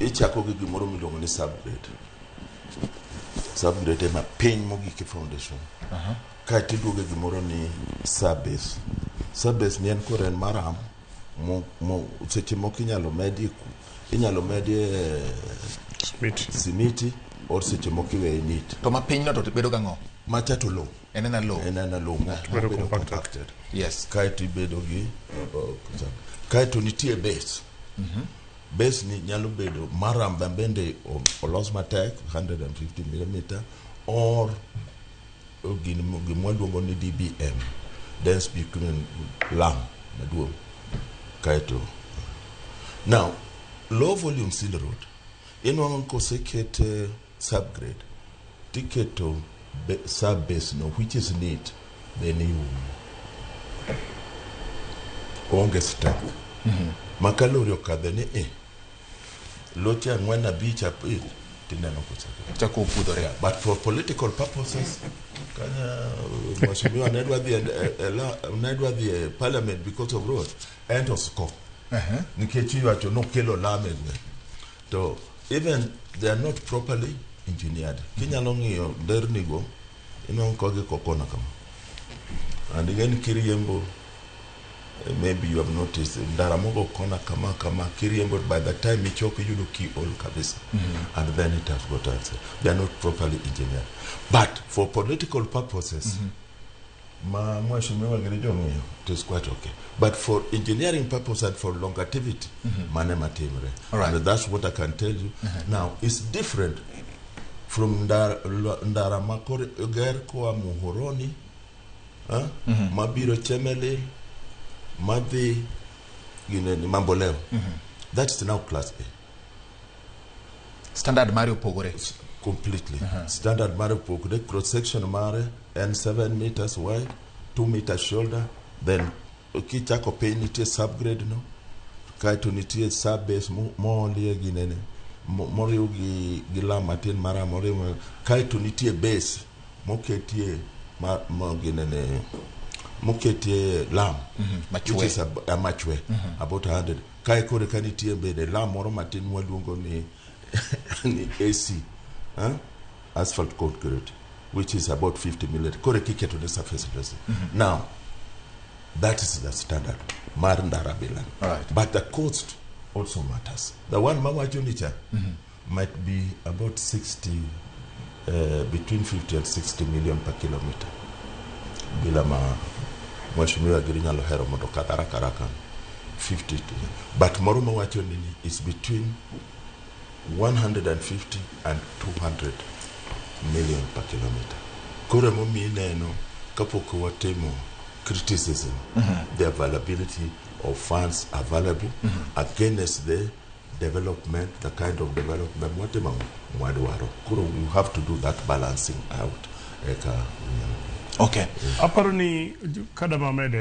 ichako gi gimoro miluongo ni subgrade. Subgrade ema piny mogik foundation. Kaeto iduogo gimoro ni subbase. Subbase ni en koro en maram seche moko inyalo medie simiti or seche moko iweye nit. To ma piny no to bedo gang'o? Macha to low. En low. Bedo compacted. Yes. Kaeto ibedo gi kaeto nitie base. Base ni nyalo bedo maram bende olos matek 150 mm or gimwaluongo ni DBM, dense bitumen lam maduong'. Kaeto now low volume seal road inwang'o kosekete subgrade tiketo sub base no which is neat then iumo onge stack makalori okadhe ni loche ang'wen abich apil tineno chako pudhore. But for political purposes kanya mheshimiwa nedwa dhi parliament because of road and of scope nikech iwacho nokelo lame to even they are not properly engineered. Kinyalo ng'iyo dernigo inwang'o kogi kokona kama, and again kiriembo maybe you have noticed ndara mogo kona kama kiriembo by the time ichoke yudo key all kabisa and then it has got answer. They are not properly engineered, but for political purposes mheshimiwa Girejo ng'iyo it is quite okay, but for engineering purpose and for longevity mane matimre. And that's what I can tell you. Now it's different from ndara makore ger kwa Muhoroni mabiro Chemele madhi gineni Mamboleo. That's now class A. Standard Mario Pogore. Completely. Standard Mario Pogore, cross section mare and 7 meters wide, 2 meters shoulder, then kichako pay nitie subgrade no, kaito nitie sub base molie ginene moriu gi lam matin mara moriu kaito nitie base moketie ginene moketie lam which is a machwe about 100 kai kore kanitie bede lam moro matin mwaluongo ni AC asphalt concrete which is about 50 mm kore kiketo the surface dressing. Now that is the standard mar ndara bilan. But the cost also matters. The one mama junicha might be about 60 between 50 and 60 million per kilometer bila mheshimiwa Girejo hero mondo karaka 50 but moro mawacho nini is between 150 and 200 million per kilometer. Kore momi neno kapok watemo criticism the availability of funds available against the development, the kind of development watema mwadwaro. Kuro you have to do that balancing out. Okay. Aparoni kada mamede